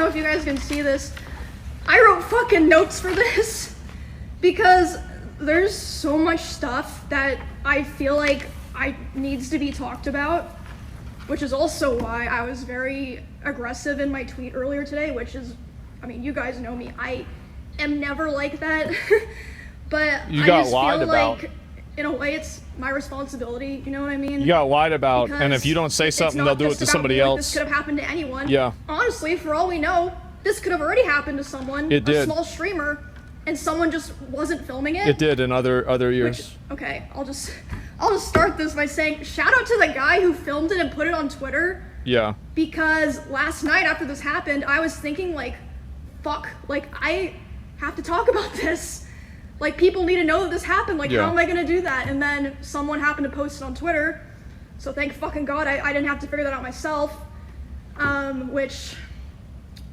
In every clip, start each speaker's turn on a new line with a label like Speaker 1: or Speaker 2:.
Speaker 1: know if you guys can see this. I wrote fucking notes for this because there's so much stuff that I feel like needs to be talked about, which is also why I was very aggressive in my tweet earlier today, which is, I mean, you guys know me. I am never like that, but I just feel like, in a way, it's my responsibility, you know what I mean?
Speaker 2: You got lied about,
Speaker 1: Because
Speaker 2: and if you don't say something, they'll do it to somebody else.
Speaker 1: This could have happened to anyone.
Speaker 2: Yeah.
Speaker 1: Honestly, for all we know, this could have already happened to someone.
Speaker 2: It did.
Speaker 1: A small streamer, and someone just wasn't filming it.
Speaker 2: It did in other years.
Speaker 1: Okay, I'll just start this by saying shout out to the guy who filmed it and put it on Twitter.
Speaker 2: Yeah.
Speaker 1: Because last night after this happened, I was thinking like, fuck, like I have to talk about this. Like, people need to know that this happened. Like, how am I gonna do that? And then someone happened to post it on Twitter. So thank fucking God I didn't have to figure that out myself. Which,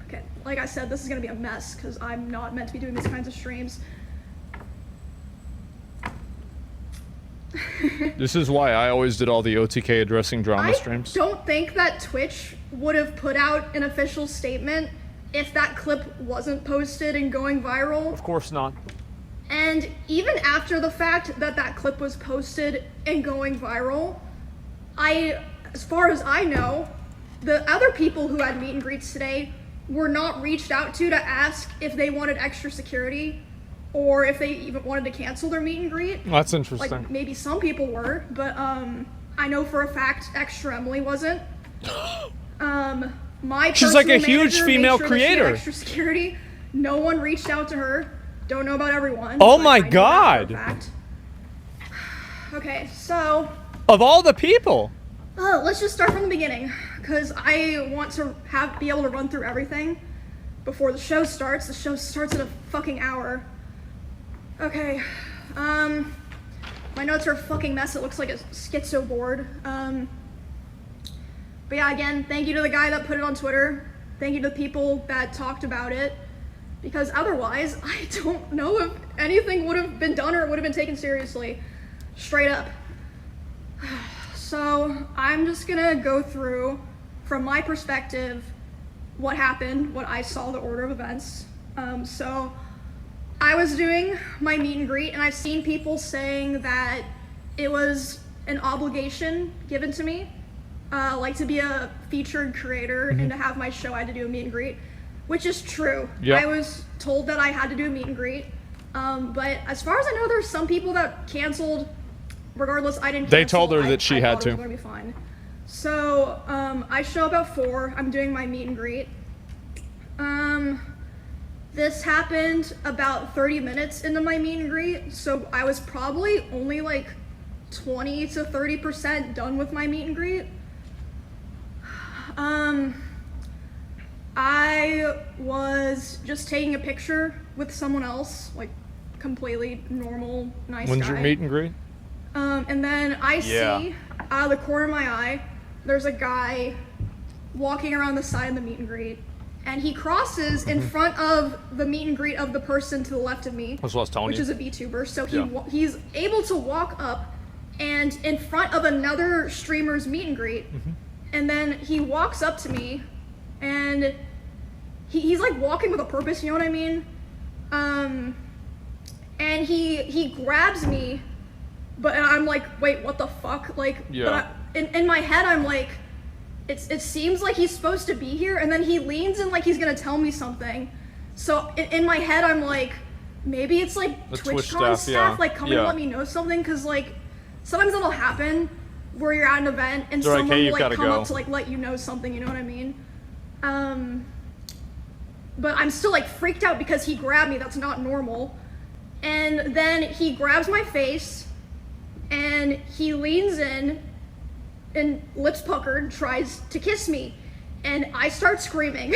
Speaker 1: okay, like I said, this is gonna be a mess because I'm not meant to be doing these kinds of streams.
Speaker 2: This is why I always did all the OTK addressing drama streams.
Speaker 1: I don't think that Twitch would have put out an official statement if that clip wasn't posted and going viral.
Speaker 2: Of course not.
Speaker 1: And even after the fact that that clip was posted and going viral, as far as I know, the other people who had meet and greets today were not reached out to ask if they wanted extra security or if they even wanted to cancel their meet and greet.
Speaker 2: That's interesting.
Speaker 1: Like, maybe some people were, but I know for a fact Extra Emily wasn't.
Speaker 2: She's like a huge female creator.
Speaker 1: Extra security. No one reached out to her. Don't know about everyone.
Speaker 2: Oh my God.
Speaker 1: Okay, so.
Speaker 2: Of all the people.
Speaker 1: Let's just start from the beginning, because I want to be able to run through everything before the show starts. The show starts in a fucking hour. Okay, my notes are a fucking mess. It looks like a schizo board. But yeah, again, thank you to the guy that put it on Twitter. Thank you to the people that talked about it. Because otherwise, I don't know if anything would have been done or it would have been taken seriously. Straight up. So, I'm just gonna go through, from my perspective, what happened, what I saw, the order of events. So, I was doing my meet and greet, and I've seen people saying that it was an obligation given to me, like to be a featured creator and to have my show, I had to do a meet and greet. Which is true. Yep. I was told that I had to do a meet and greet. But as far as I know, there's some people that canceled. Regardless, I didn't cancel.
Speaker 2: They told her that she had to.
Speaker 1: It was going to be fine. So I show up at 4. I'm doing my meet and greet. This happened about 30 minutes into my meet and greet. So I was probably only like 20 to 30% done with my meet and greet. I was just taking a picture with someone else, like completely normal, nice guy.
Speaker 2: When's your meet and greet?
Speaker 1: And then I see out of the corner of my eye, there's a guy walking around the side of the meet and greet, and he crosses in front of the meet and greet of the person to the left of me,
Speaker 2: That's what I was telling
Speaker 1: which
Speaker 2: you.
Speaker 1: is a VTuber. So he's able to walk up and in front of another streamer's meet and greet, and then he walks up to me, and he's like walking with a purpose, you know what I mean? And he grabs me, but I'm like, wait, what the fuck? Like, but in my head, I'm like, it seems like he's supposed to be here, and then he leans in like he's gonna tell me something. So in my head, I'm like, maybe it's like TwitchCon staff, like come and let me know something, because like sometimes it'll happen where you're at an event and someone will like come up to like let you know something, you know what I mean? But I'm still like freaked out because he grabbed me. That's not normal. And then he grabs my face and he leans in and lips puckered tries to kiss me. And I start screaming.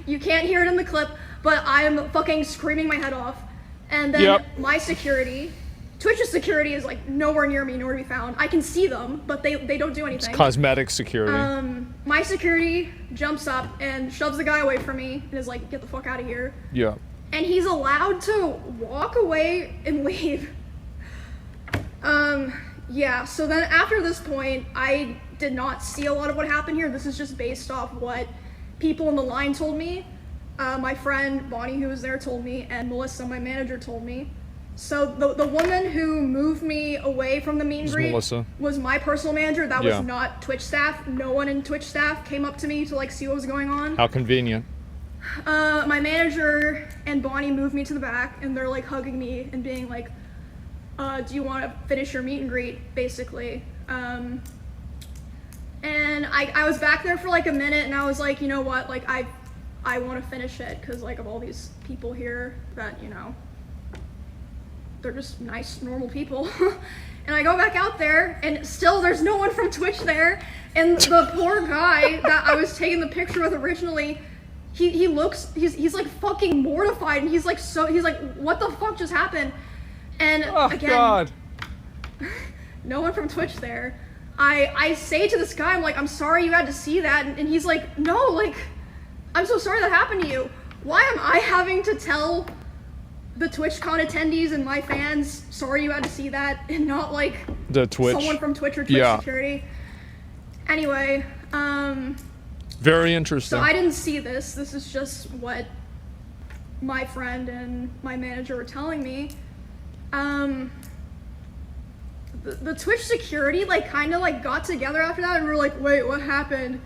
Speaker 1: You can't hear it in the clip, but I'm fucking screaming my head off. And then my security, Twitch's security, is like nowhere near me, nowhere to be found. I can see them, but they don't do anything.
Speaker 2: It's cosmetic security.
Speaker 1: My security jumps up and shoves the guy away from me and is like, get the fuck out of here.
Speaker 2: Yeah.
Speaker 1: And he's allowed to walk away and leave. Yeah, so then after this point, I did not see a lot of what happened here. This is just based off what people in the line told me. My friend Bonnie, who was there, told me, and Melissa, my manager, told me. So the woman who moved me away from the meet and greet was my personal manager. That was not Twitch staff. No one in Twitch staff came up to me to like see what was going on.
Speaker 2: How convenient.
Speaker 1: My manager and Bonnie moved me to the back, and they're like hugging me and being like, do you want to finish your meet and greet, basically. And I was back there for like a minute, and I was like, you know what, like I want to finish it because like of all these people here that, you know, they're just nice, normal people. And I go back out there, and still there's no one from Twitch there. And the poor guy that I was taking the picture with originally, he's like fucking mortified, and he's like, what the fuck just happened? And again,
Speaker 2: God.
Speaker 1: No one from Twitch there. I say to this guy, I'm like, I'm sorry you had to see that, and he's like, no, like, I'm so sorry that happened to you. Why am I having to tell the TwitchCon attendees and my fans, sorry you had to see that, and not like
Speaker 2: the Twitch,
Speaker 1: someone from Twitch or Twitch security? Anyway,
Speaker 2: very interesting.
Speaker 1: So I didn't see this. This is just what my friend and my manager were telling me. The Twitch security like kind of like got together after that, and we were like, wait, what happened?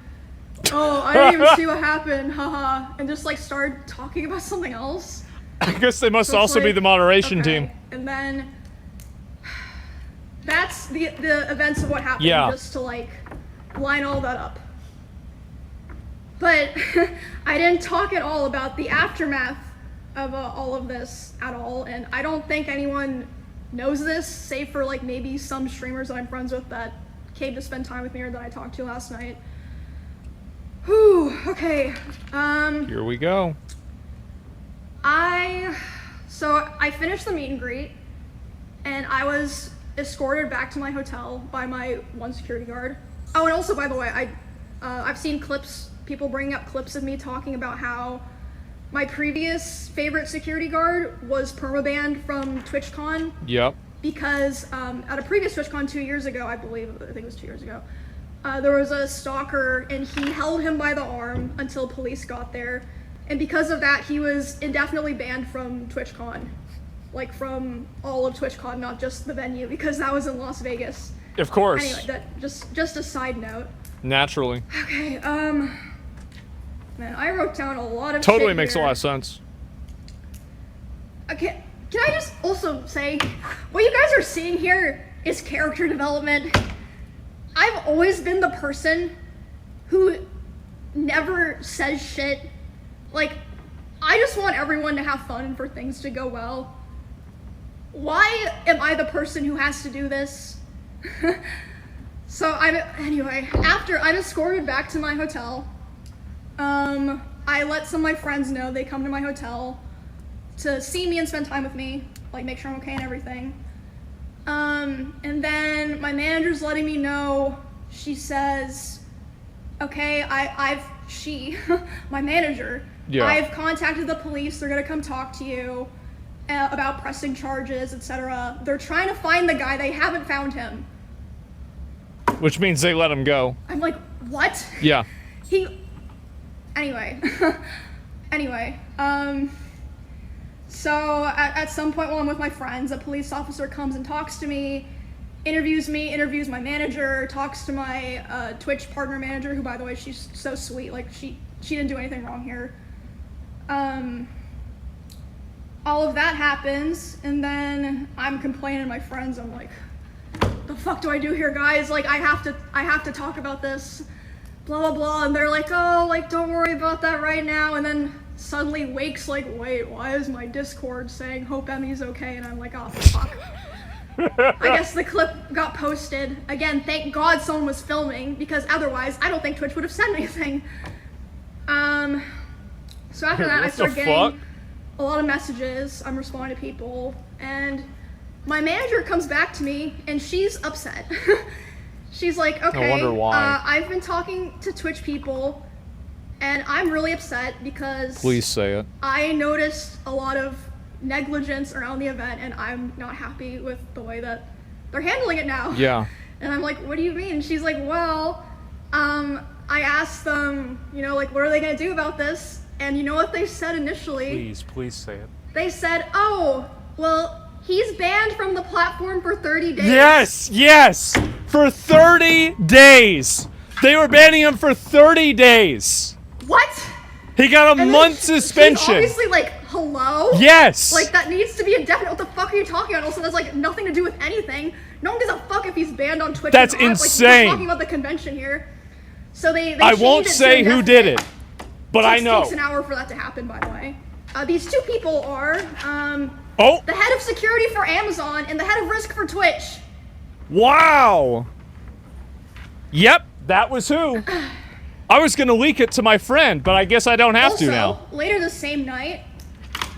Speaker 1: Oh, I didn't even see what happened, haha, and just like started talking about something else.
Speaker 2: I guess they must also be the moderation team.
Speaker 1: And then that's the events of what happened, just to like line all that up. But I didn't talk at all about the aftermath of all of this at all, and I don't think anyone knows this, save for like maybe some streamers that I'm friends with that came to spend time with me or that I talked to last night. Whew, okay.
Speaker 2: Here we go.
Speaker 1: So I finished the meet and greet, and I was escorted back to my hotel by my one security guard. Oh, and also, by the way, I've seen clips, people bringing up clips of me talking about how my previous favorite security guard was permabanned from TwitchCon.
Speaker 2: Yep.
Speaker 1: Because at a previous TwitchCon 2 years ago, I think it was 2 years ago, there was a stalker, and he held him by the arm until police got there. And because of that, he was indefinitely banned from TwitchCon. Like from all of TwitchCon, not just the venue, because that was in Las Vegas.
Speaker 2: Of course.
Speaker 1: Anyway, that just a side note.
Speaker 2: Naturally.
Speaker 1: Okay, man, I wrote down a lot of
Speaker 2: Totally
Speaker 1: shit
Speaker 2: makes
Speaker 1: here.
Speaker 2: a lot of sense.
Speaker 1: Okay, can I just also say, what you guys are seeing here is character development. I've always been the person who never says shit. Like, I just want everyone to have fun and for things to go well. Why am I the person who has to do this? So anyway, after I'm escorted back to my hotel, I let some of my friends know they come to my hotel to see me and spend time with me, like make sure I'm okay and everything. And then my manager's letting me know, she says, okay, my manager, I've contacted the police, they're gonna come talk to you about pressing charges, etc. They're trying to find the guy, they haven't found him.
Speaker 2: Which means they let him go.
Speaker 1: I'm like, what?
Speaker 2: Yeah.
Speaker 1: Anyway, so at some point while I'm with my friends, a police officer comes and talks to me, interviews my manager, talks to my Twitch partner manager, who, by the way, she's so sweet, like she didn't do anything wrong here. All of that happens, and then I'm complaining to my friends, I'm like, the fuck do I do here, guys? Like, I have to talk about this, blah blah blah, and they're like, oh, like, don't worry about that right now. And then suddenly Wake's like, wait, why is my Discord saying hope Emmy's okay? And I'm like, oh fuck. I guess the clip got posted again. Thank God someone was filming, because otherwise I don't think Twitch would have said anything. So after that, I started getting a lot of messages. I'm responding to people, and my manager comes back to me, and she's upset. She's like, okay,
Speaker 2: I wonder why.
Speaker 1: I've been talking to Twitch people, and I'm really upset because
Speaker 2: Please say it.
Speaker 1: I noticed a lot of negligence around the event, and I'm not happy with the way that they're handling it now.
Speaker 2: Yeah.
Speaker 1: And I'm like, what do you mean? And she's like, well, I asked them, you know, like, what are they gonna do about this? And you know what they said initially?
Speaker 2: Please say it.
Speaker 1: They said, oh, well, he's banned from the platform for 30 days.
Speaker 2: Yes! For 30 days! They were banning him for 30 days!
Speaker 1: What?
Speaker 2: He got a
Speaker 1: And
Speaker 2: month
Speaker 1: then
Speaker 2: suspension!
Speaker 1: She's obviously like, hello?
Speaker 2: Yes!
Speaker 1: Like, that needs to be indefinite. What the fuck are you talking about? Also, that's like nothing to do with anything. No one gives a fuck if he's banned on Twitch.
Speaker 2: That's
Speaker 1: or not.
Speaker 2: insane.
Speaker 1: Like, we're talking about the convention here. So they
Speaker 2: I
Speaker 1: changed
Speaker 2: won't
Speaker 1: it to
Speaker 2: say who did
Speaker 1: indefinite.
Speaker 2: it, but I know.
Speaker 1: It takes an hour for that to happen, by the way. These two people are,
Speaker 2: Oh!
Speaker 1: the head of security for Amazon and the head of risk for Twitch.
Speaker 2: Wow! Yep, that was who. I was gonna leak it to my friend, but I guess I don't have to now.
Speaker 1: Also, later the same night,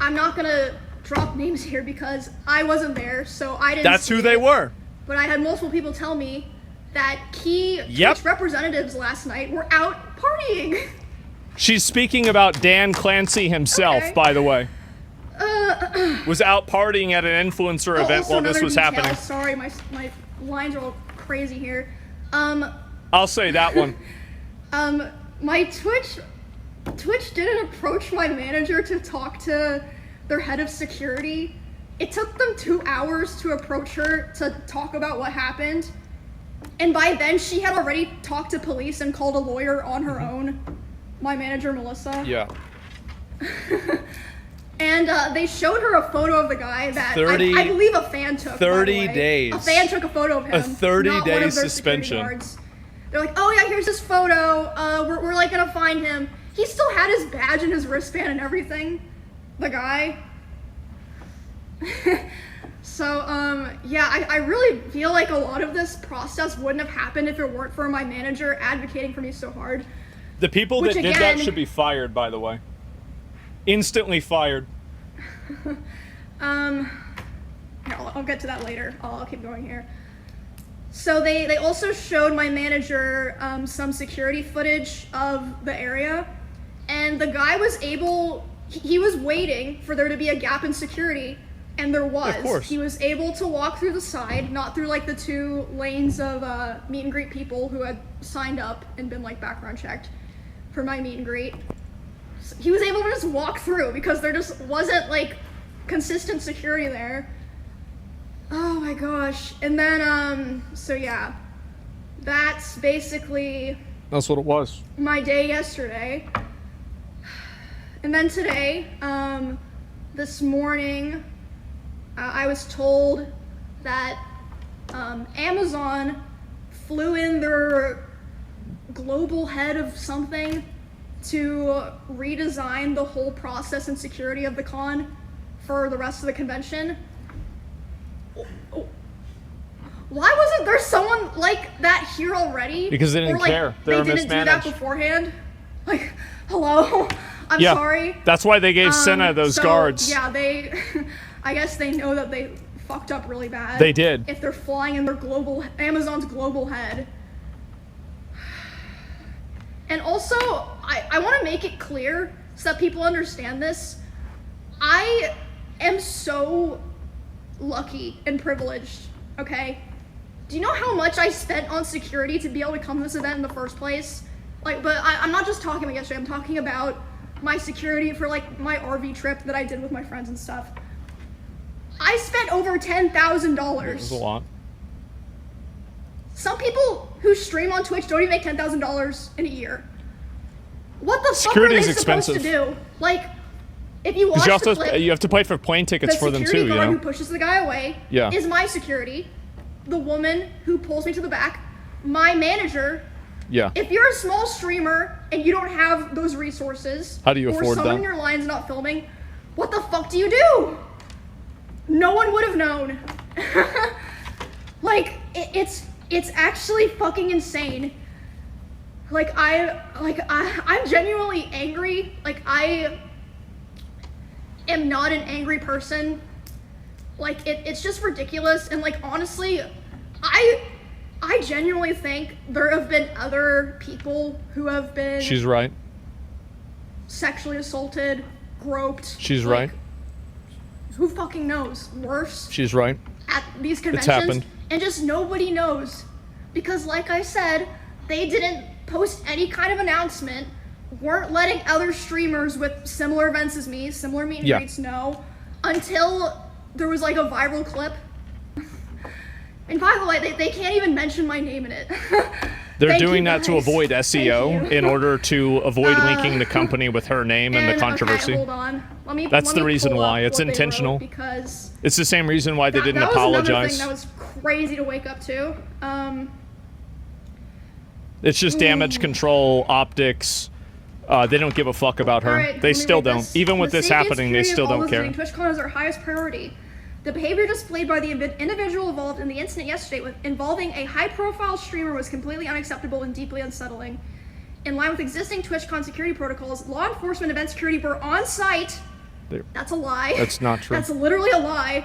Speaker 1: I'm not gonna drop names here because I wasn't there, so I didn't
Speaker 2: That's
Speaker 1: see
Speaker 2: who they
Speaker 1: it.
Speaker 2: were.
Speaker 1: But I had multiple people tell me that key
Speaker 2: Yep.
Speaker 1: Twitch representatives last night were out partying.
Speaker 2: She's speaking about Dan Clancy himself,
Speaker 1: Okay.
Speaker 2: by the way. Was out partying at an influencer event
Speaker 1: Also
Speaker 2: while this
Speaker 1: another
Speaker 2: was
Speaker 1: detail,
Speaker 2: happening.
Speaker 1: Sorry, my lines are all crazy here.
Speaker 2: I'll say that one.
Speaker 1: My Twitch didn't approach my manager to talk to their head of security. It took them 2 hours to approach her to talk about what happened. And by then she had already talked to police and called a lawyer on her own. My manager, Melissa.
Speaker 2: Yeah.
Speaker 1: And they showed her a photo of the guy that
Speaker 2: 30
Speaker 1: I believe a fan took. by the
Speaker 2: 30
Speaker 1: way.
Speaker 2: days.
Speaker 1: A fan took a photo of him.
Speaker 2: A 30-day
Speaker 1: not one of their security
Speaker 2: suspension.
Speaker 1: guards. They're like, oh yeah, here's his photo. We're like gonna find him. He still had his badge and his wristband and everything. The guy. So yeah, I really feel like a lot of this process wouldn't have happened if it weren't for my manager advocating for me so hard.
Speaker 2: The people
Speaker 1: Which,
Speaker 2: that did that
Speaker 1: again-
Speaker 2: should be fired, by the way. Instantly fired.
Speaker 1: Here, I'll get to that later. I'll keep going here. So they also showed my manager some security footage of the area, and the guy was able, he was waiting for there to be a gap in security, and there was.
Speaker 2: Of course.
Speaker 1: He was able to walk through the side, not through like the 2 lanes of meet and greet people who had signed up and been like background checked for my meet and greet. So he was able to just walk through because there just wasn't like consistent security there. Oh my gosh. And then, so yeah, that's basically
Speaker 2: That's what it was.
Speaker 1: my day yesterday. And then today, this morning, I was told that Amazon flew in their global head of something to redesign the whole process and security of the con for the rest of the convention. Why wasn't there someone like that here already?
Speaker 2: Because they didn't
Speaker 1: Or, like,
Speaker 2: care. They were
Speaker 1: didn't do that
Speaker 2: mismanaged.
Speaker 1: beforehand. Like, hello, I'm
Speaker 2: Yeah.
Speaker 1: sorry.
Speaker 2: That's why they gave Senna those
Speaker 1: So,
Speaker 2: guards.
Speaker 1: Yeah, they. I guess they know that they fucked up really bad.
Speaker 2: They did.
Speaker 1: If they're flying in their Amazon's global head. And also, I want to make it clear so that people understand this. I am so lucky and privileged, okay? Do you know how much I spent on security to be able to come to this event in the first place? Like, but I'm not just talking about yesterday, I'm talking about my security for like my RV trip that I did with my friends and stuff. I spent over $10,000.
Speaker 2: It was a lot.
Speaker 1: Some people who stream on Twitch don't even make $10,000 in a year. What the
Speaker 2: Security
Speaker 1: fuck are
Speaker 2: is
Speaker 1: they supposed
Speaker 2: expensive.
Speaker 1: to do? Like, if you watch
Speaker 2: Because
Speaker 1: the clip,
Speaker 2: you have to pay for plane tickets
Speaker 1: the
Speaker 2: for them
Speaker 1: security
Speaker 2: too, you
Speaker 1: guard
Speaker 2: know?
Speaker 1: who pushes the guy away
Speaker 2: Yeah.
Speaker 1: is my security. The woman who pulls me to the back, my manager.
Speaker 2: Yeah.
Speaker 1: If you're a small streamer and you don't have those resources,
Speaker 2: How do you
Speaker 1: or
Speaker 2: afford
Speaker 1: someone
Speaker 2: that?
Speaker 1: in your line's not filming, what the fuck do you do? No one would have known. Like, it's actually fucking insane. Like, I'm genuinely angry. Like, I am not an angry person. Like, it's just ridiculous. And like, honestly, I genuinely think there have been other people who have been
Speaker 2: She's right.
Speaker 1: sexually assaulted, groped.
Speaker 2: She's
Speaker 1: like,
Speaker 2: right.
Speaker 1: Who fucking knows? Worse
Speaker 2: She's right.
Speaker 1: at these conventions.
Speaker 2: happened.
Speaker 1: And just nobody knows. Because like I said, they didn't post any kind of announcement weren't letting other streamers with similar events as me, similar meet and greets know, until there was like a viral clip. And by the way, they can't even mention my name in it.
Speaker 2: They're doing that to avoid SEO in order to avoid linking the company with her name and the controversy.
Speaker 1: Okay, hold on.
Speaker 2: That's the reason why. It's intentional.
Speaker 1: Because
Speaker 2: it's the same reason why they didn't apologize.
Speaker 1: That was another thing that was crazy to wake up to.
Speaker 2: It's just damage control, optics. They don't give a fuck about her.
Speaker 1: Right,
Speaker 2: they still don't. Even with this happening, they still don't care.
Speaker 1: TwitchCon is our highest priority. The behavior displayed by the individual involved in the incident yesterday involving a high-profile streamer was completely unacceptable and deeply unsettling. In line with existing TwitchCon security protocols, law enforcement event security were on site. That's a lie.
Speaker 2: That's not true.
Speaker 1: That's literally a lie.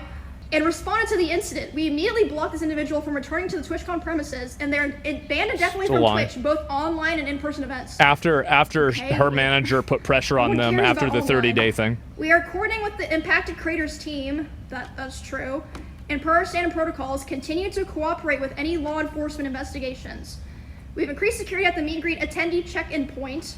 Speaker 1: And responded to the incident. We immediately blocked this individual from returning to the TwitchCon premises, and they're banned indefinitely from Twitch, both online and in-person events.
Speaker 2: After her manager put pressure on them after the 30-day thing.
Speaker 1: We are coordinating with the impacted creators team, that's true, and per our standard protocols, continue to cooperate with any law enforcement investigations. We've increased security at the meet and greet attendee check-in point,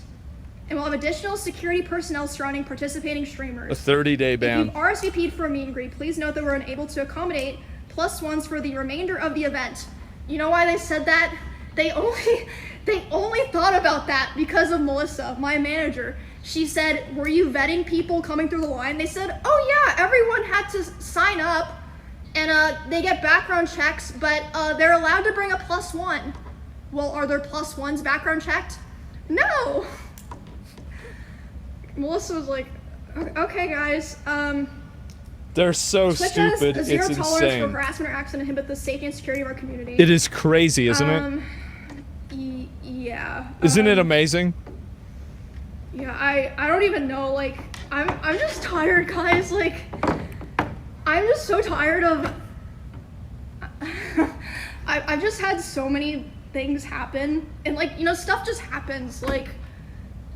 Speaker 1: and we'll have additional security personnel surrounding participating streamers.
Speaker 2: A 30-day ban.
Speaker 1: If you've RSVP'd for a meet and greet, please note that we're unable to accommodate +1s for the remainder of the event. You know why they said that? They only thought about that because of Melissa, my manager. She said, were you vetting people coming through the line? They said, oh yeah, everyone had to sign up, and they get background checks, but they're allowed to bring a +1. Well, are there +1s background checked? No! Melissa was like, okay guys,
Speaker 2: they're so
Speaker 1: Twitch
Speaker 2: stupid,
Speaker 1: has
Speaker 2: it's
Speaker 1: zero tolerance for
Speaker 2: insane.
Speaker 1: harassment or acts that inhibit the safety and security of our community.
Speaker 2: It is crazy, isn't it?
Speaker 1: Yeah.
Speaker 2: Isn't it amazing?
Speaker 1: Yeah, I don't even know, like, I'm just tired, guys, like, I'm just so tired of, I've just had so many things happen, and like, you know, stuff just happens, like,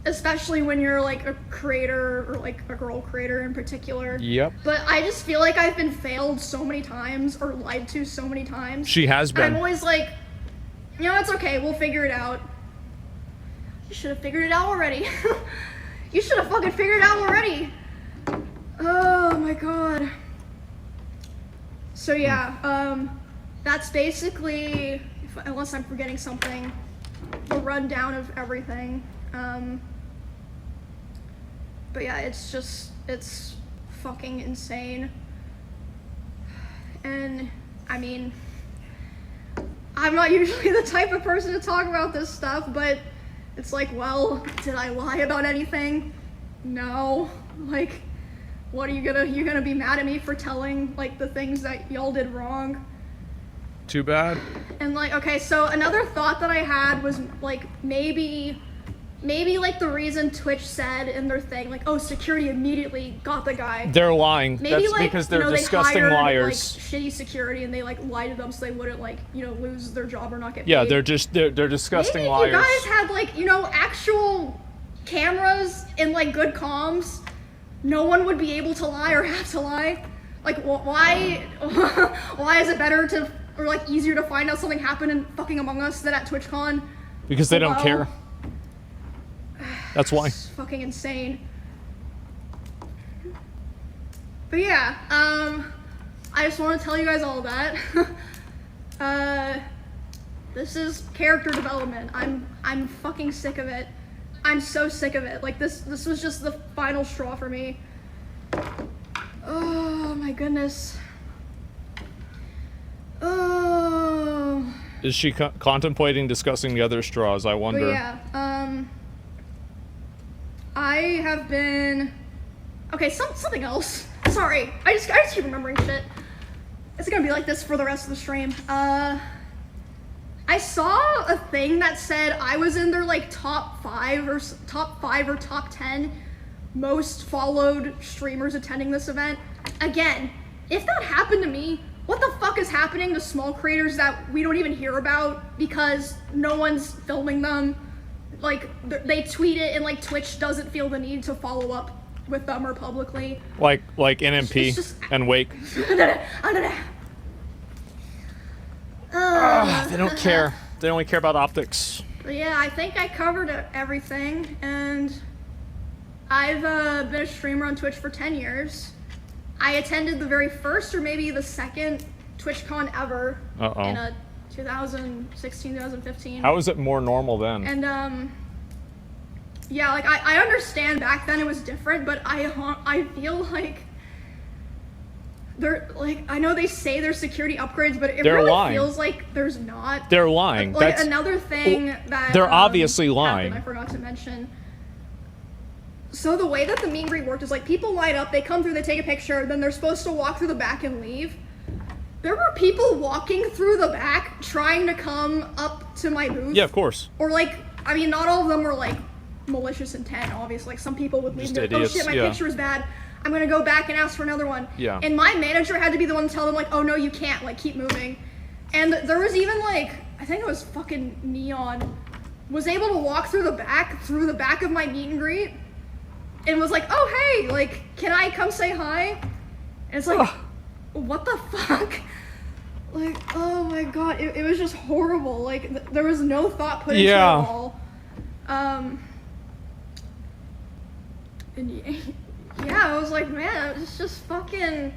Speaker 1: especially when you're like a creator, or like a girl creator in particular.
Speaker 2: Yep.
Speaker 1: But I just feel like I've been failed so many times, or lied to so many times.
Speaker 2: She has been.
Speaker 1: I'm always like, you know, it's okay, we'll figure it out. You should have figured it out already. You should have fucking figured it out already. Oh my god. So yeah, that's basically, unless I'm forgetting something, the rundown of everything. But yeah, it's fucking insane. And I mean, I'm not usually the type of person to talk about this stuff, but it's like, well, did I lie about anything? No. Like, what are you're gonna be mad at me for telling like the things that y'all did wrong?
Speaker 2: Too bad.
Speaker 1: And like, okay, so another thought that I had was like, maybe like the reason Twitch said in their thing, like, oh, security immediately got the guy.
Speaker 2: They're lying.
Speaker 1: Maybe
Speaker 2: That's
Speaker 1: like,
Speaker 2: because they're
Speaker 1: you know,
Speaker 2: disgusting
Speaker 1: they hired,
Speaker 2: liars.
Speaker 1: Like, shitty security, and they like lied to them so they wouldn't like, you know, lose their job or not get paid.
Speaker 2: Yeah, they're disgusting
Speaker 1: Maybe
Speaker 2: liars.
Speaker 1: if you guys had like, you know, actual cameras and like good comms, no one would be able to lie or have to lie. Like, why is it better to, or like easier to find out something happened in fucking Among Us than at TwitchCon?
Speaker 2: Because they don't care. That's why.
Speaker 1: It's fucking insane. But yeah, I just want to tell you guys all that. This is character development. I'm fucking sick of it. I'm so sick of it. Like this was just the final straw for me. Oh my goodness. Oh.
Speaker 2: Is she contemplating discussing the other straws? I wonder.
Speaker 1: But yeah, I have been, okay, something else. Sorry, I just keep remembering shit. It's gonna be like this for the rest of the stream. I saw a thing that said I was in their like top 5 or top 10 most followed streamers attending this event. Again, if that happened to me, what the fuck is happening to small creators that we don't even hear about because no one's filming them? Like, they tweet it and like Twitch doesn't feel the need to follow up with them or publicly.
Speaker 2: Like NMP and Wake.
Speaker 1: They
Speaker 2: They don't care. They only care about optics.
Speaker 1: But yeah, I think I covered everything, and I've been a streamer on Twitch for 10 years. I attended the very first or maybe the second TwitchCon ever in 2016, 2015.
Speaker 2: How was it more normal then?
Speaker 1: And yeah, like I understand back then it was different, but I feel like they're like, I know they say there's security upgrades, but it really
Speaker 2: lying.
Speaker 1: feels like there's not.
Speaker 2: They're lying.
Speaker 1: Like
Speaker 2: That's
Speaker 1: another thing that
Speaker 2: they're obviously lying.
Speaker 1: happened, I forgot to mention. So the way that the meet and greet worked is like people line up, they come through, they take a picture, then they're supposed to walk through the back and leave. There were people walking through the back trying to come up to my booth.
Speaker 2: Yeah, of course.
Speaker 1: Or like, I mean, not all of them were like malicious intent, obviously. Like some people would leave
Speaker 2: Just
Speaker 1: and go, oh
Speaker 2: idiots,
Speaker 1: shit, my
Speaker 2: yeah.
Speaker 1: picture is bad. I'm gonna go back and ask for another one.
Speaker 2: Yeah.
Speaker 1: And my manager had to be the one to tell them like, oh no, you can't, like keep moving. And there was even like, I think it was fucking Neon, was able to walk through the back of my meet and greet and was like, oh hey, like, can I come say hi? And it's like, what the fuck? Like, oh my god, it was just horrible. Like, there was no thought put into it at all. And yeah, I was like, man, it's just fucking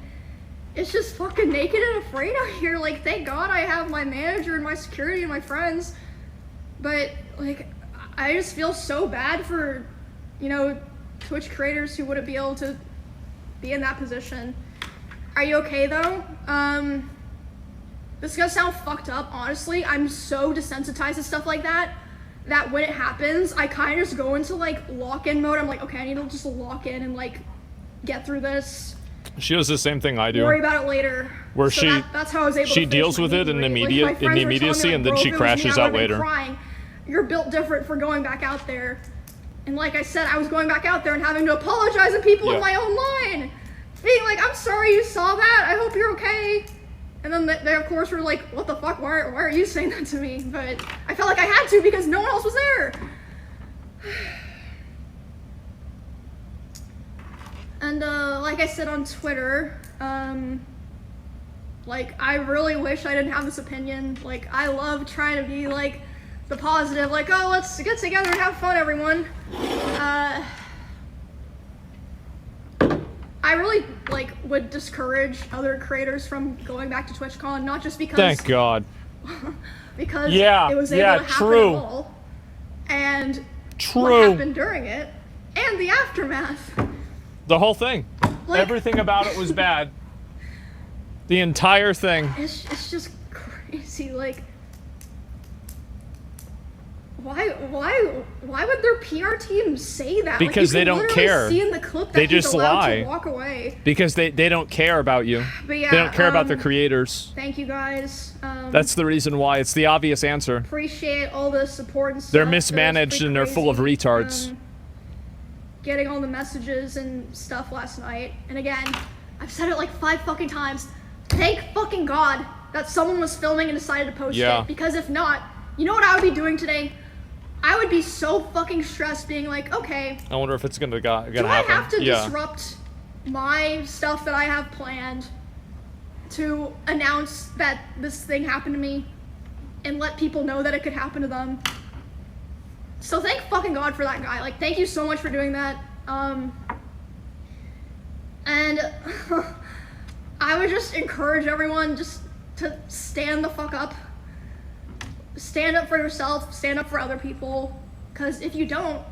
Speaker 1: naked and afraid out here. Like, thank God I have my manager and my security and my friends. But, like, I just feel so bad for, you know, Twitch creators who wouldn't be able to be in that position. Are you okay, though? This is gonna sound fucked up, honestly. I'm so desensitized to stuff like that when it happens, I kind of just go into, like, lock-in mode. I'm like, okay, I need to just lock in and, like, get through this.
Speaker 2: She does the same thing I do.
Speaker 1: Worry about it later.
Speaker 2: Where
Speaker 1: so that's how I was able
Speaker 2: she
Speaker 1: to
Speaker 2: deals with it in immediacy, and then she crashes out later.
Speaker 1: Crying. You're built different for going back out there. And like I said, I was going back out there and having to apologize to people in my own line. Being like, I'm sorry you saw that. I hope you're okay. And then they of course were like, what the fuck? Why are you saying that to me? But I felt like I had to because no one else was there. And like I said on Twitter, like, I really wish I didn't have this opinion. Like, I love trying to be like the positive, like, oh, let's get together and have fun, everyone. I really, like, would discourage other creators from going back to TwitchCon, not just because...
Speaker 2: Thank God.
Speaker 1: because it was able to happen at all. And what happened during it, and the aftermath.
Speaker 2: The whole thing.
Speaker 1: Like,
Speaker 2: everything about it was bad. The entire thing.
Speaker 1: It's just crazy, like... Why would their PR team say that?
Speaker 2: Because
Speaker 1: like,
Speaker 2: they don't care.
Speaker 1: See in the clip that
Speaker 2: they
Speaker 1: he's
Speaker 2: just
Speaker 1: allowed
Speaker 2: lie.
Speaker 1: To walk away.
Speaker 2: Because they don't care about you.
Speaker 1: But yeah,
Speaker 2: they don't care about their creators.
Speaker 1: Thank you guys.
Speaker 2: That's the reason why. It's the obvious answer.
Speaker 1: Appreciate all the support and stuff.
Speaker 2: They're mismanaged and they're full of retards.
Speaker 1: Getting all the messages and stuff last night. And again, I've said it like 5 fucking times. Thank fucking God that someone was filming and decided to post it. Because if not, you know what I would be doing today? I would be so fucking stressed being like, okay.
Speaker 2: I wonder if it's gonna happen.
Speaker 1: Do I have to disrupt my stuff that I have planned to announce that this thing happened to me and let people know that it could happen to them? So thank fucking God for that guy. Like, thank you so much for doing that. And I would just encourage everyone just to stand the fuck up. Stand up for yourself, stand up for other people, because if you don't,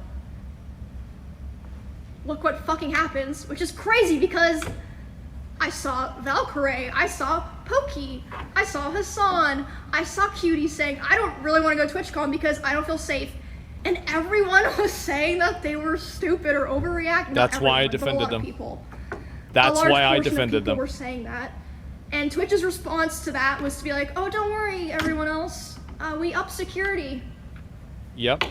Speaker 1: look what fucking happens, which is crazy because I saw Valkyrie, I saw Pokey, I saw Hassan, I saw Cutie saying, I don't really want to go to TwitchCon because I don't feel safe. And everyone was saying that they were stupid or overreacting.
Speaker 2: That's why I defended them. That's why I defended them.
Speaker 1: People were saying that. And Twitch's response to that was to be like, oh, don't worry, everyone else. We up security.
Speaker 2: Yep.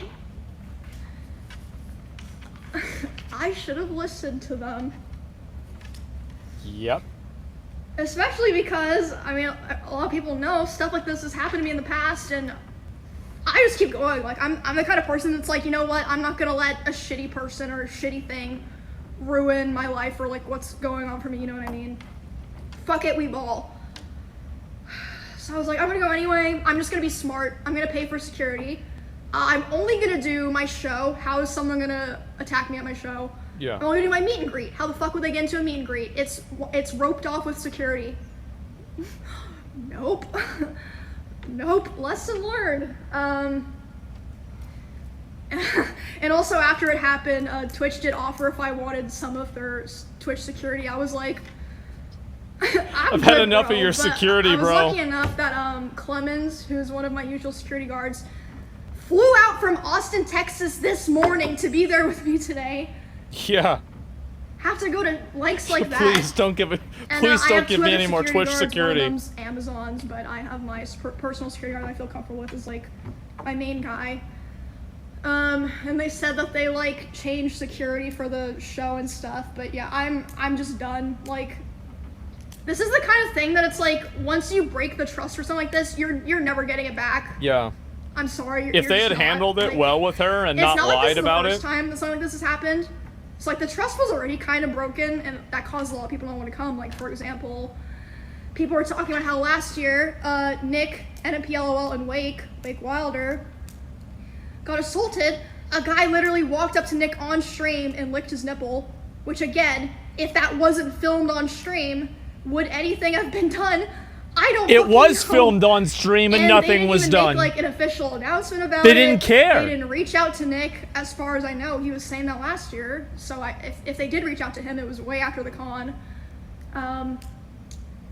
Speaker 1: I should have listened to them.
Speaker 2: Yep.
Speaker 1: Especially because, I mean, a lot of people know stuff like this has happened to me in the past, and I just keep going. Like, I'm the kind of person that's like, you know what, I'm not gonna let a shitty person or a shitty thing ruin my life or, like, what's going on for me, you know what I mean? Fuck it, we ball. So I was like, I'm gonna go anyway. I'm just gonna be smart. I'm gonna pay for security. I'm only gonna do my show. How is someone gonna attack me at my show?
Speaker 2: Yeah.
Speaker 1: I'm only gonna do my meet and greet. How the fuck would they get into a meet and greet? It's roped off with security. Nope. Nope. Lesson learned. And also after it happened, Twitch did offer if I wanted some of their Twitch security. I was like, I've
Speaker 2: had enough of your security, bro.
Speaker 1: I was lucky enough that Clemens, who's one of my usual security guards, flew out from Austin, Texas this morning to be there with me today.
Speaker 2: Yeah.
Speaker 1: Have to go to lengths like that.
Speaker 2: Please don't give it. Please don't give me any more Twitch security.
Speaker 1: One of them's Amazon's, but I have my personal security guard I feel comfortable with is like my main guy. And they said that they like changed security for the show and stuff, but yeah, I'm just done. Like, this is the kind of thing that it's like once you break the trust for something like this, you're never getting it back.
Speaker 2: Yeah.
Speaker 1: I'm sorry.
Speaker 2: If they had handled it well with her and not lied about it.
Speaker 1: It's not like this is the first time that something like this has happened. So like the trust was already kind of broken, and that caused a lot of people not want to come. Like for example, people were talking about how last year, Nick, NMPLOL, and Wake Wilder, got assaulted. A guy literally walked up to Nick on stream and licked his nipple. Which again, if that wasn't filmed on stream, would anything have been done? I don't.
Speaker 2: It was
Speaker 1: know.
Speaker 2: Filmed on stream and nothing was done.
Speaker 1: Make, like an official announcement about it.
Speaker 2: They didn't care.
Speaker 1: They didn't reach out to Nick, as far as I know. He was saying that last year. So if they did reach out to him, it was way after the con.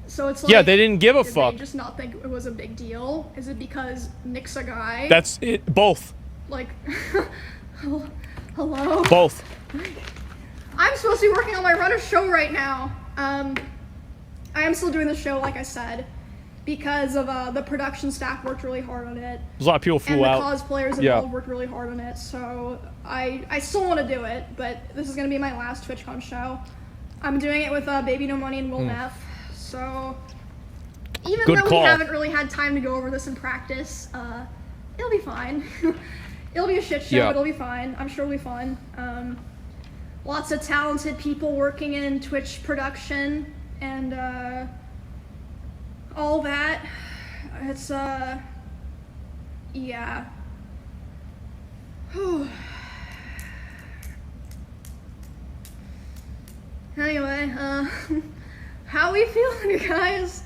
Speaker 1: So it's like,
Speaker 2: yeah, they didn't give a fuck.
Speaker 1: They just not think it was a big deal? Is it because Nick's a guy?
Speaker 2: That's it. Both.
Speaker 1: Like, hello.
Speaker 2: Both.
Speaker 1: I'm supposed to be working on my Runner show right now. I am still doing the show, like I said, because of the production staff worked really hard on it.
Speaker 2: A lot of people flew out.
Speaker 1: And the cosplayers involved worked really hard on it, so I still want to do it, but this is going to be my last TwitchCon show. I'm doing it with Baby No Money and Will Neff, so even though we haven't really had time to go over this in practice, it'll be fine. It'll be a shit show, but it'll be fine. I'm sure it'll be fun. Lots of talented people working in Twitch production. And, all that, it's, yeah. Anyway, how are we feeling, you guys?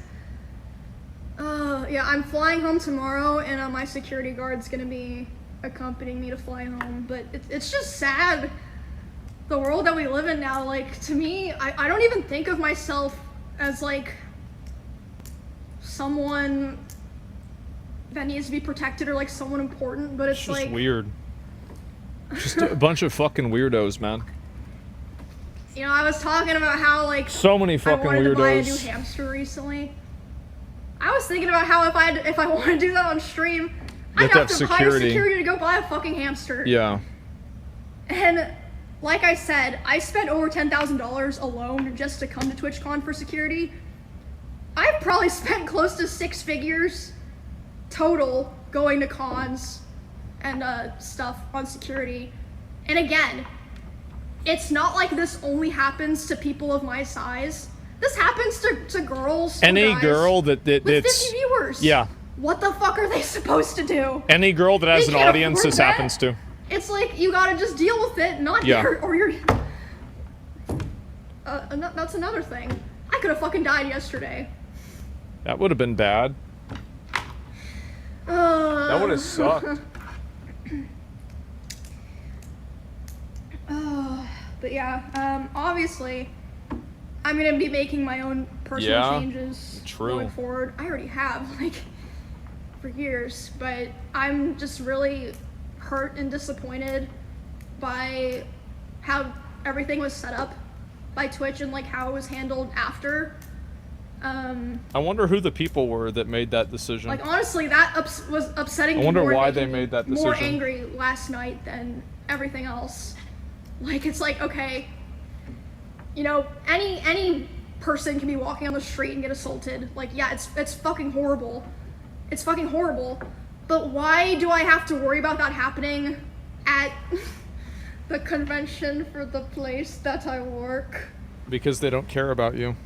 Speaker 1: Yeah, I'm flying home tomorrow, and, my security guard's gonna be accompanying me to fly home, but it's just sad. The world that we live in now, like, to me, I don't even think of myself as like someone that needs to be protected or like someone important, but it's
Speaker 2: just
Speaker 1: like
Speaker 2: weird. Just a bunch of fucking weirdos, man.
Speaker 1: You know, I was talking about how like
Speaker 2: so many fucking
Speaker 1: I wanted
Speaker 2: weirdos.
Speaker 1: to buy a new hamster recently. I was thinking about how if I want to do that on stream, I'd have to hire security to go buy a fucking hamster.
Speaker 2: Yeah.
Speaker 1: And like I said, I spent over $10,000 alone just to come to TwitchCon for security. I've probably spent close to 6 figures total going to cons and stuff on security. And again, it's not like this only happens to people of my size. This happens to girls.
Speaker 2: Any
Speaker 1: guys
Speaker 2: girl that's
Speaker 1: with 50 viewers.
Speaker 2: Yeah.
Speaker 1: What the fuck are they supposed to do?
Speaker 2: Any girl that has an audience this happens to.
Speaker 1: It's like, you gotta just deal with it, not or you're... that's another thing. I could've fucking died yesterday.
Speaker 2: That would've been bad. That would've sucked.
Speaker 1: But yeah, obviously, I'm gonna be making my own personal changes going forward. I already have, like, for years, but I'm just really hurt and disappointed by how everything was set up by Twitch and like how it was handled after.
Speaker 2: I wonder who the people were that made that decision.
Speaker 1: Like honestly, that was upsetting.
Speaker 2: I wonder why they made that decision.
Speaker 1: More angry last night than everything else. Like it's like, okay, you know, any person can be walking on the street and get assaulted. Like yeah, it's fucking horrible. It's fucking horrible. But why do I have to worry about that happening at the convention for the place that I work?
Speaker 2: Because they don't care about you.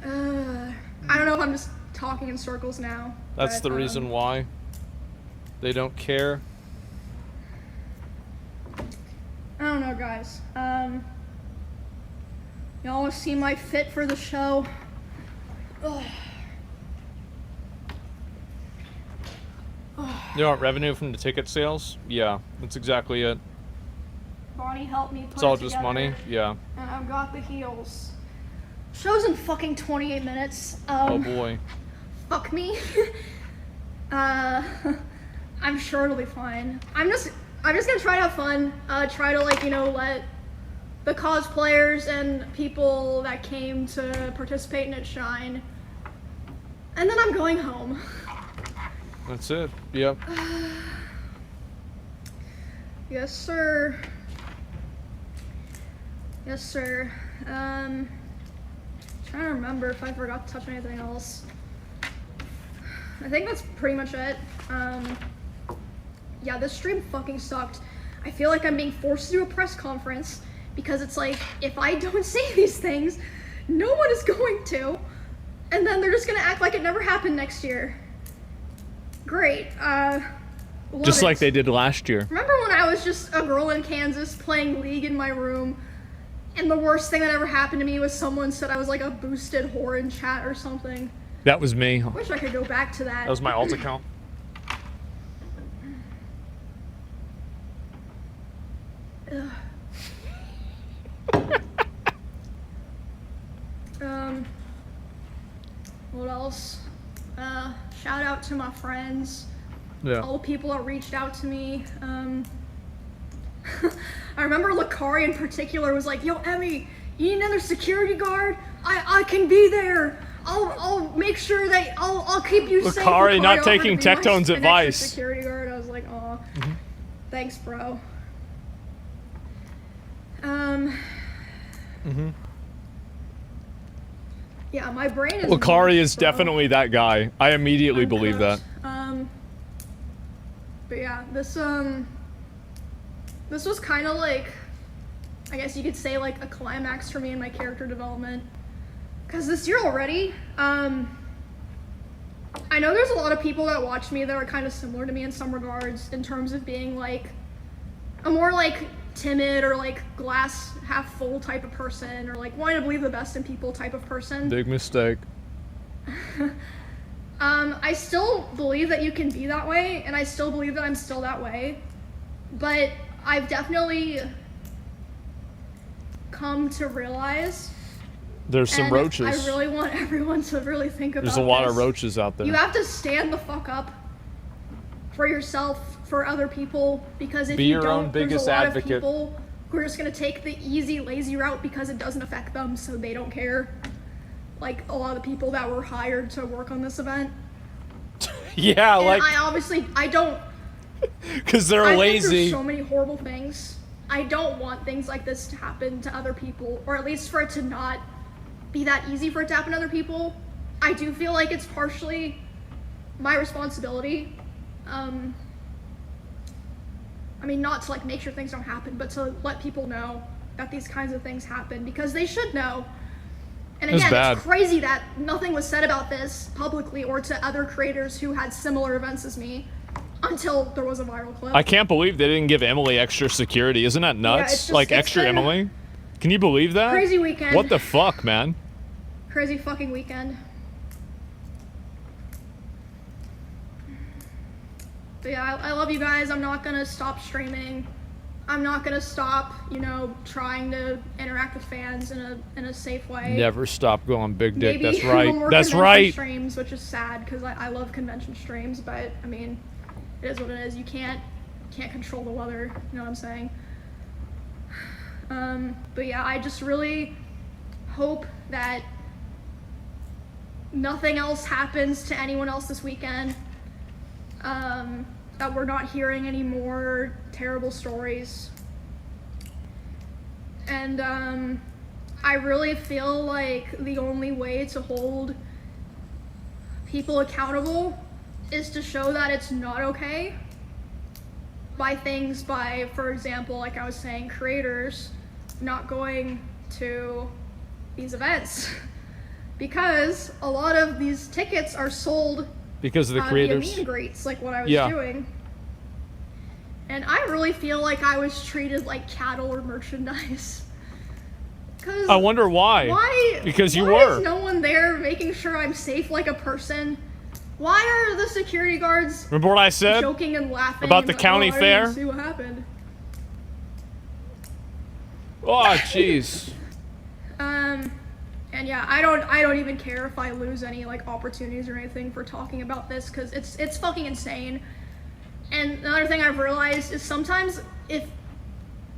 Speaker 1: I don't know if I'm just talking in circles now.
Speaker 2: That's the reason why. They don't care.
Speaker 1: guys. Y'all want to see my fit for the show? Ugh.
Speaker 2: You want revenue from the ticket sales? Yeah, that's exactly it.
Speaker 1: Bonnie helped me put
Speaker 2: It's all
Speaker 1: it
Speaker 2: just
Speaker 1: together,
Speaker 2: money? Yeah.
Speaker 1: And I've got the heels. Show's in fucking 28 minutes.
Speaker 2: Oh boy.
Speaker 1: Fuck me. I'm sure it'll be fine. I'm just gonna try to have fun. Try to, like, you know, let the cosplayers and people that came to participate in it shine. And then I'm going home.
Speaker 2: That's it. Yep.
Speaker 1: Yes, sir. Yes, sir. Trying to remember if I forgot to touch anything else. I think that's pretty much it. Yeah, this stream fucking sucked. I feel like I'm being forced to do a press conference because it's like, if I don't say these things, no one is going to. And then they're just gonna act like it never happened next year. Great.
Speaker 2: Just like
Speaker 1: it.
Speaker 2: they did last year.
Speaker 1: Remember when I was just a girl in Kansas playing League in my room, and the worst thing that ever happened to me was someone said I was like a boosted whore in chat or something?
Speaker 2: That was me.
Speaker 1: Wish I could go back to that.
Speaker 2: That was my alt account.
Speaker 1: What else? Shout out to my friends.
Speaker 2: Yeah.
Speaker 1: All the people that reached out to me. I remember Lakari in particular was like, "Yo, Emmy, you need another security guard? I can be there. I'll make sure that I'll keep you safe."
Speaker 2: Lakari not
Speaker 1: offered to
Speaker 2: taking
Speaker 1: be my
Speaker 2: Tectone's
Speaker 1: an extra
Speaker 2: advice.
Speaker 1: Security guard. I was like, "Aw, thanks, bro." Yeah, my brain is.
Speaker 2: Lakari is
Speaker 1: bro.
Speaker 2: definitely that guy. I immediately believe that.
Speaker 1: But yeah, this was kind of like, I guess you could say, like a climax for me in my character development. Cause this year already, I know there's a lot of people that watch me that are kind of similar to me in some regards in terms of being like a more like timid or like glass half full type of person, or like wanting to believe the best in people type of person.
Speaker 2: Big mistake.
Speaker 1: I still believe that you can be that way, and I still believe that I'm still that way, but I've definitely come to realize
Speaker 2: There's some
Speaker 1: and
Speaker 2: roaches.
Speaker 1: I really want everyone to really think about
Speaker 2: There's a lot
Speaker 1: this.
Speaker 2: of roaches out there.
Speaker 1: You have to stand the fuck up for yourself, for other people, because if
Speaker 2: Be
Speaker 1: you
Speaker 2: your
Speaker 1: don't,
Speaker 2: own
Speaker 1: there's
Speaker 2: biggest
Speaker 1: a lot
Speaker 2: advocate.
Speaker 1: of people who are just gonna take the easy, lazy route because it doesn't affect them, so they don't care. Like a lot of the people that were hired to work on this event.
Speaker 2: Yeah,
Speaker 1: And
Speaker 2: like,
Speaker 1: I don't.
Speaker 2: because they're
Speaker 1: I've been
Speaker 2: lazy.
Speaker 1: through so many horrible things. I don't want things like this to happen to other people, or at least for it to not be that easy for it to happen to other people. I do feel like it's partially my responsibility. I mean, not to like make sure things don't happen, but to let people know that these kinds of things happen, because they should know. And
Speaker 2: It was
Speaker 1: again,
Speaker 2: bad.
Speaker 1: it's crazy that nothing was said about this publicly or to other creators who had similar events as me until there was a viral clip.
Speaker 2: I can't believe they didn't give Emily extra security. Isn't that nuts?
Speaker 1: it's just-
Speaker 2: Like
Speaker 1: it's
Speaker 2: extra
Speaker 1: been
Speaker 2: Emily? Can you believe that?
Speaker 1: Crazy weekend.
Speaker 2: What the fuck, man?
Speaker 1: Crazy fucking weekend. But yeah, I love you guys. I'm not gonna stop streaming. I'm not gonna stop, you know, trying to interact with fans in a safe way.
Speaker 2: Never stop going big dick.
Speaker 1: Maybe
Speaker 2: That's
Speaker 1: a little
Speaker 2: right.
Speaker 1: more
Speaker 2: That's
Speaker 1: convention
Speaker 2: right.
Speaker 1: Streams, which is sad because I love convention streams, but I mean, it is what it is. You can't control the weather. You know what I'm saying? But yeah, I just really hope that nothing else happens to anyone else this weekend. That we're not hearing any more terrible stories. And I really feel like the only way to hold people accountable is to show that it's not okay by, for example, like I was saying, creators not going to these events. Because a lot of these tickets are sold
Speaker 2: Because of the
Speaker 1: via
Speaker 2: creators.
Speaker 1: meet and greets, like what I was
Speaker 2: Yeah.
Speaker 1: doing. And I really feel like I was treated like cattle or merchandise.
Speaker 2: I wonder why.
Speaker 1: Why?
Speaker 2: Because you
Speaker 1: why
Speaker 2: were.
Speaker 1: Is no one there making sure I'm safe like a person? Why are the security guards
Speaker 2: Remember what I said?
Speaker 1: joking and laughing
Speaker 2: about the
Speaker 1: and
Speaker 2: county
Speaker 1: I
Speaker 2: fair?
Speaker 1: didn't see what happened.
Speaker 2: Oh, jeez.
Speaker 1: And yeah, I don't even care if I lose any like opportunities or anything for talking about this because it's fucking insane. And another thing I've realized is sometimes if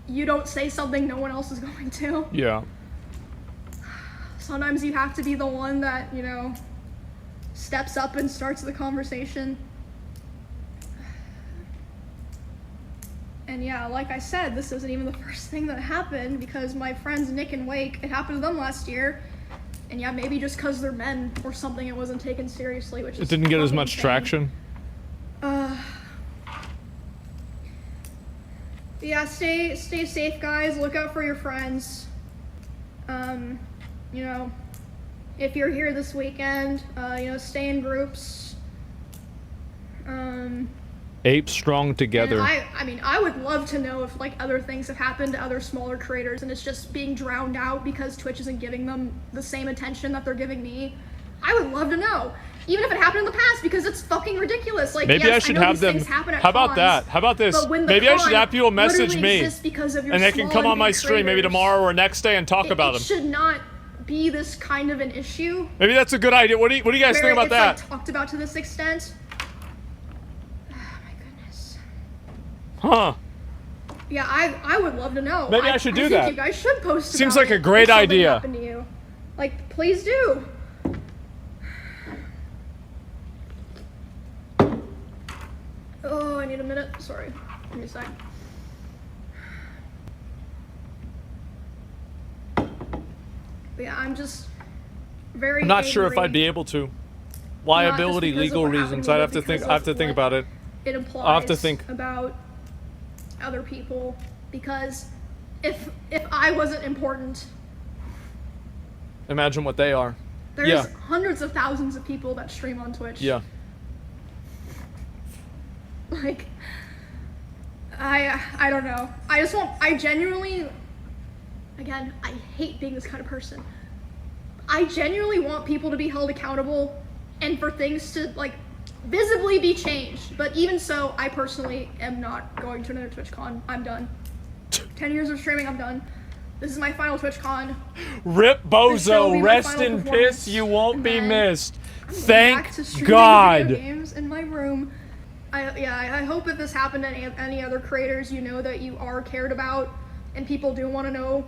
Speaker 1: you don't say something, no one else is going to.
Speaker 2: Yeah.
Speaker 1: Sometimes you have to be the one that, you know, steps up and starts the conversation. And yeah, like I said, this isn't even the first thing that happened because my friends Nick and Wake, it happened to them last year. And yeah, maybe just because they're men or something, it wasn't taken seriously, which is
Speaker 2: It didn't get as
Speaker 1: fucking
Speaker 2: much
Speaker 1: insane.
Speaker 2: traction.
Speaker 1: Yeah, stay safe, guys. Look out for your friends. You know, if you're here this weekend, you know, stay in groups.
Speaker 2: Ape strong together.
Speaker 1: And I mean, I would love to know if like other things have happened to other smaller creators and it's just being drowned out because Twitch isn't giving them the same attention that they're giving me. I would love to know. Even if it happened in the past, because it's fucking ridiculous. Like,
Speaker 2: Maybe
Speaker 1: yes,
Speaker 2: I should
Speaker 1: I know
Speaker 2: have
Speaker 1: these
Speaker 2: them.
Speaker 1: things happen at
Speaker 2: How about
Speaker 1: cons,
Speaker 2: that? How about this?
Speaker 1: but when the
Speaker 2: Maybe I should
Speaker 1: con
Speaker 2: have people message
Speaker 1: literally
Speaker 2: me,
Speaker 1: exists because of your
Speaker 2: and they can
Speaker 1: small
Speaker 2: come
Speaker 1: and
Speaker 2: on my
Speaker 1: big
Speaker 2: stream maybe
Speaker 1: creators.
Speaker 2: tomorrow or next day and talk about
Speaker 1: It
Speaker 2: them.
Speaker 1: should not be this kind of an issue.
Speaker 2: Maybe that's a good idea. What do you guys
Speaker 1: where
Speaker 2: think about
Speaker 1: it's,
Speaker 2: that?
Speaker 1: Like, talked about to this extent. Oh my goodness.
Speaker 2: Huh.
Speaker 1: Yeah, I would love to know.
Speaker 2: Maybe I should do
Speaker 1: think
Speaker 2: that.
Speaker 1: You guys should post.
Speaker 2: Seems
Speaker 1: about
Speaker 2: like a
Speaker 1: it
Speaker 2: great
Speaker 1: if something
Speaker 2: idea.
Speaker 1: happened to you. Like, please do. Oh, I need a minute. Sorry. Give me a sec. But yeah, I'm just very.
Speaker 2: I'm not sure if
Speaker 1: angry.
Speaker 2: I'd be able to. Liability,
Speaker 1: because of
Speaker 2: legal
Speaker 1: what happened
Speaker 2: reasons.
Speaker 1: to me,
Speaker 2: I'd have
Speaker 1: but
Speaker 2: to think.
Speaker 1: because
Speaker 2: I have to
Speaker 1: of
Speaker 2: think
Speaker 1: what
Speaker 2: about it.
Speaker 1: It implies
Speaker 2: I'll have to think.
Speaker 1: about other people, because if I wasn't important,
Speaker 2: Imagine what they are.
Speaker 1: there's
Speaker 2: Yeah.
Speaker 1: hundreds of thousands of people that stream on Twitch.
Speaker 2: Yeah.
Speaker 1: Like, I don't know. I genuinely, again, I hate being this kind of person. I genuinely want people to be held accountable and for things to, like, visibly be changed. But even so, I personally am not going to another TwitchCon. I'm done. 10 years of streaming, I'm done. This is my final TwitchCon.
Speaker 2: Rip
Speaker 1: This will be
Speaker 2: Bozo,
Speaker 1: my
Speaker 2: rest
Speaker 1: final
Speaker 2: in
Speaker 1: performance,
Speaker 2: piss. You won't
Speaker 1: and
Speaker 2: be
Speaker 1: then
Speaker 2: missed.
Speaker 1: I'm going back to
Speaker 2: Thank
Speaker 1: streaming
Speaker 2: God.
Speaker 1: video games in my room. I hope if this happened to any other creators, you know that you are cared about, and people do want to know.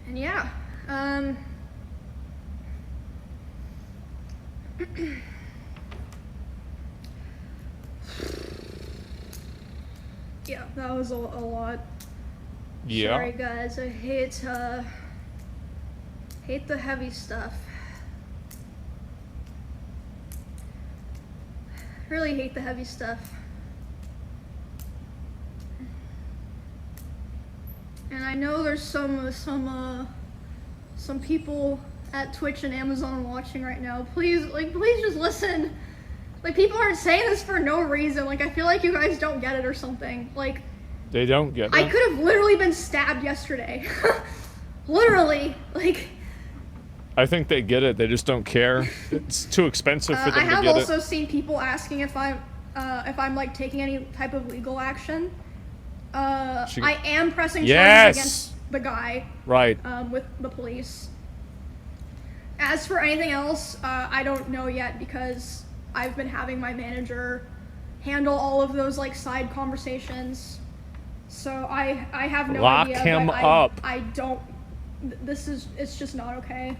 Speaker 1: And yeah, yeah, that was a lot.
Speaker 2: Yeah.
Speaker 1: Sorry guys, I hate the heavy stuff. Really hate the heavy stuff. And I know there's some people at Twitch and Amazon watching right now. Please just listen. Like, people aren't saying this for no reason. Like, I feel like you guys don't get it or something. Like,
Speaker 2: They don't get it.
Speaker 1: I could have literally been stabbed yesterday. Literally, like.
Speaker 2: I think they get it. They just don't care. It's too expensive for them
Speaker 1: I
Speaker 2: to
Speaker 1: have
Speaker 2: get
Speaker 1: also
Speaker 2: it.
Speaker 1: seen people asking if I'm like taking any type of legal action. I am pressing
Speaker 2: Yes!
Speaker 1: charges against the guy.
Speaker 2: Right.
Speaker 1: With the police. As for anything else, I don't know yet because I've been having my manager handle all of those like side conversations. So I have no
Speaker 2: Lock
Speaker 1: idea.
Speaker 2: him
Speaker 1: but
Speaker 2: up.
Speaker 1: I don't. It's just not okay.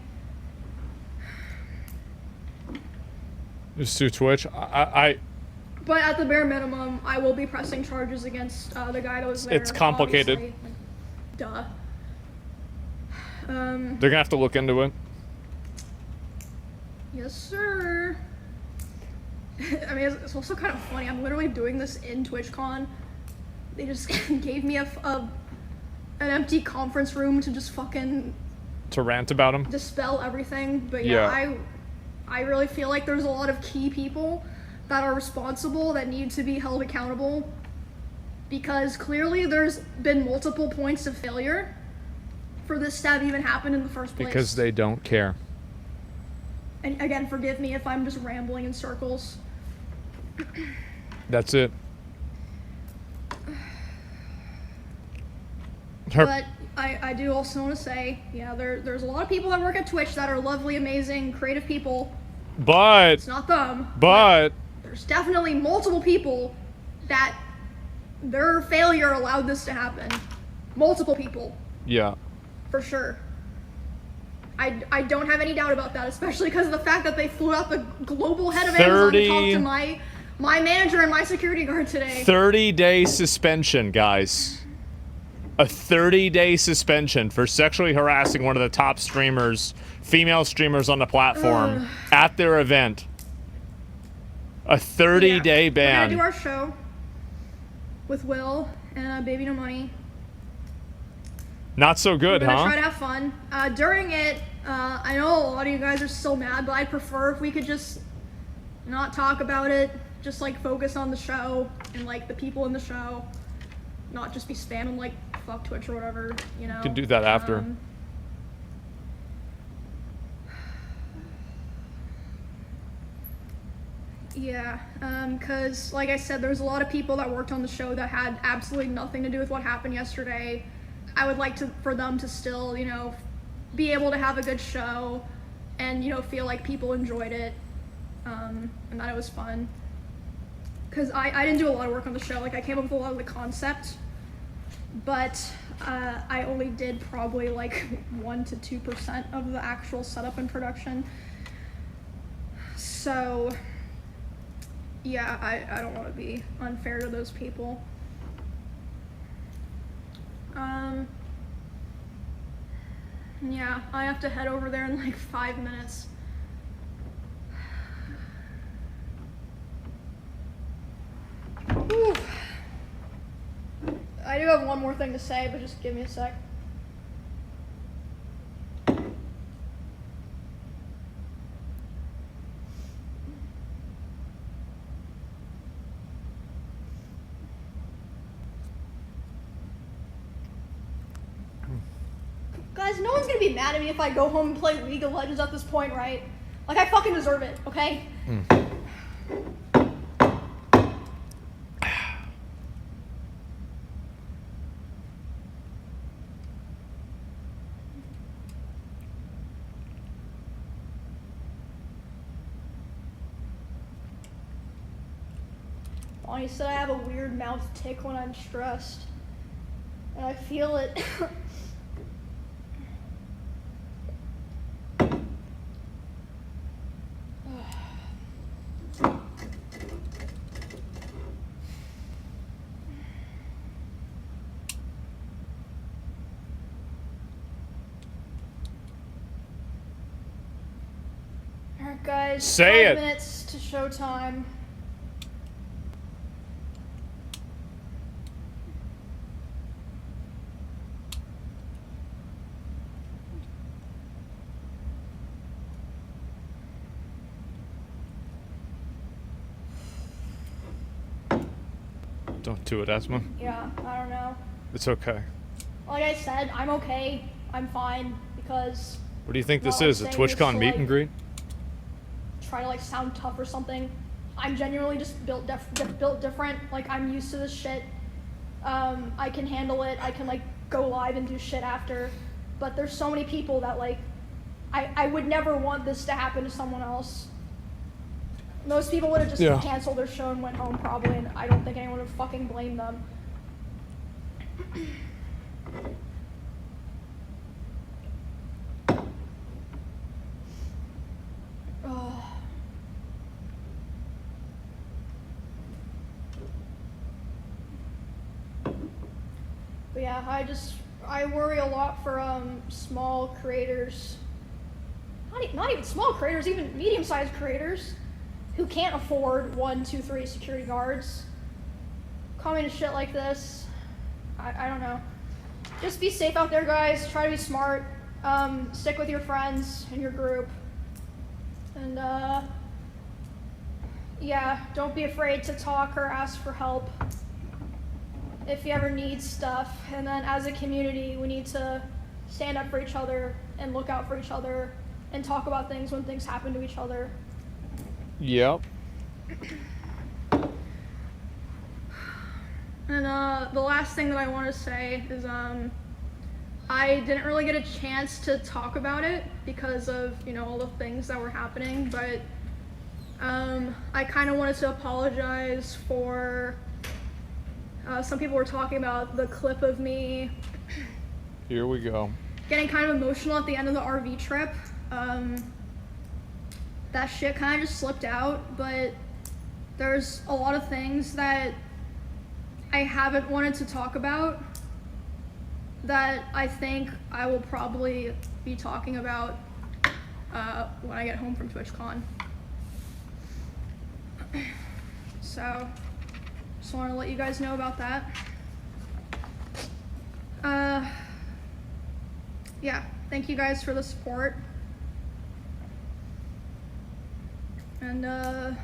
Speaker 2: Just through Twitch.
Speaker 1: But at the bare minimum, I will be pressing charges against the guy that was there.
Speaker 2: It's complicated.
Speaker 1: obviously. Like, duh.
Speaker 2: They're gonna have to look into it.
Speaker 1: Yes, sir. I mean, it's also kind of funny. I'm literally doing this in TwitchCon. They just gave me an empty conference room to just fucking
Speaker 2: To rant about him.
Speaker 1: dispel everything. But
Speaker 2: Yeah.
Speaker 1: yeah, I really feel like there's a lot of key people that are responsible that need to be held accountable, because clearly there's been multiple points of failure for this to have even happened in the first place.
Speaker 2: Because they don't care.
Speaker 1: And again, forgive me if I'm just rambling in circles.
Speaker 2: That's it.
Speaker 1: But I do also want to say, yeah, there's a lot of people that work at Twitch that are lovely, amazing, creative people.
Speaker 2: But
Speaker 1: It's not them.
Speaker 2: But
Speaker 1: There's definitely multiple people that their failure allowed this to happen. Multiple people.
Speaker 2: yeah.
Speaker 1: For sure. I don't have any doubt about that, especially because of the fact that they flew out the global head of Amazon to talk to my manager and my security guard today.
Speaker 2: 30-day suspension, guys. A 30-day suspension for sexually harassing one of the top streamers, female streamers on the platform at their event. A 30-day ban.
Speaker 1: We're gonna do our show with Will and Baby No Money.
Speaker 2: Not so good,
Speaker 1: We're gonna
Speaker 2: huh?
Speaker 1: try to have fun. During it, I know a lot of you guys are still mad, but I'd prefer if we could just not talk about it. Just like focus on the show and like the people in the show. Not just be spamming like fuck Twitch or whatever, you know.
Speaker 2: You can do that after.
Speaker 1: Yeah, cause like I said, there's a lot of people that worked on the show that had absolutely nothing to do with what happened yesterday. I would like for them to still, you know, be able to have a good show and, you know, feel like people enjoyed it, and that it was fun. Cause I didn't do a lot of work on the show. Like I came up with a lot of the concept, but I only did probably like 1 to 2% of the actual setup and production. So yeah, I don't want to be unfair to those people. Yeah, I have to head over there in like 5 minutes. Whew. I do have one more thing to say, but just give me a sec. Guys, no one's gonna be mad at me if I go home and play League of Legends at this point, right? Like, I fucking deserve it, okay? Bonnie said I have a weird mouth tick when I'm stressed. And I feel it. Alright guys,
Speaker 2: Say
Speaker 1: 5
Speaker 2: it.
Speaker 1: minutes to showtime.
Speaker 2: Don't do it, Asma.
Speaker 1: Yeah, I don't know.
Speaker 2: It's okay.
Speaker 1: Like I said, I'm okay. I'm fine because
Speaker 2: What do you think this
Speaker 1: Well, I'm
Speaker 2: is? A
Speaker 1: saying
Speaker 2: TwitchCon
Speaker 1: it's
Speaker 2: meet
Speaker 1: like-
Speaker 2: and greet?
Speaker 1: try to like sound tough or something. I'm genuinely just built different. Like I'm used to this shit. I can handle it. I can like go live and do shit after. But there's so many people that like I would never want this to happen to someone else. Most people would have just
Speaker 2: Yeah.
Speaker 1: canceled their show and went home probably, and I don't think anyone would fucking blame them. Ugh. But yeah, I worry a lot for small creators. Not even small creators, even medium-sized creators who can't afford 1, 2, 3 security guards. Coming to shit like this, I don't know. Just be safe out there, guys. Try to be smart. Stick with your friends and your group. And yeah, don't be afraid to talk or ask for help if you ever need stuff. And then as a community, we need to stand up for each other and look out for each other and talk about things when things happen to each other.
Speaker 2: Yep.
Speaker 1: And the last thing that I want to say is I didn't really get a chance to talk about it because of, you know, all the things that were happening, but I kind of wanted to apologize for some people were talking about the clip of me
Speaker 2: Here we go.
Speaker 1: getting kind of emotional at the end of the RV trip. That shit kind of just slipped out, but there's a lot of things that I haven't wanted to talk about that I think I will probably be talking about when I get home from TwitchCon. So, just want to let you guys know about that. Yeah, thank you guys for the support. And I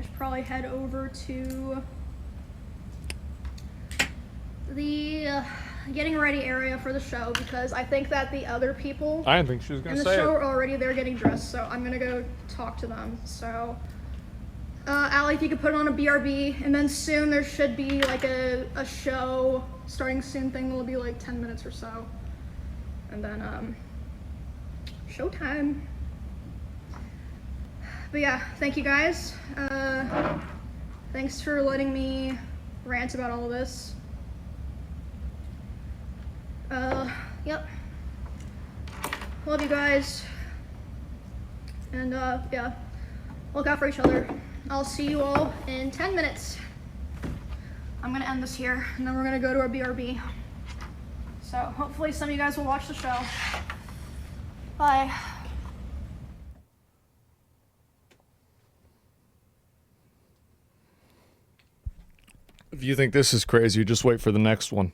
Speaker 1: should probably head over to the getting ready area for the show because I think that the other people
Speaker 2: I didn't think she was
Speaker 1: in
Speaker 2: gonna
Speaker 1: the
Speaker 2: say
Speaker 1: show
Speaker 2: it.
Speaker 1: are already there getting dressed, so I'm gonna go talk to them. So, Allie, if you could put on a BRB, and then soon there should be like a show starting soon thing will be like 10 minutes or so. And then, showtime. But yeah, thank you guys. Thanks for letting me rant about all of this. Yep. Love you guys. And, yeah, look out for each other. I'll see you all in 10 minutes. I'm gonna end this here, and then we're gonna go to our BRB. So hopefully some of you guys will watch the show. Bye.
Speaker 2: If you think this is crazy, just wait for the next one.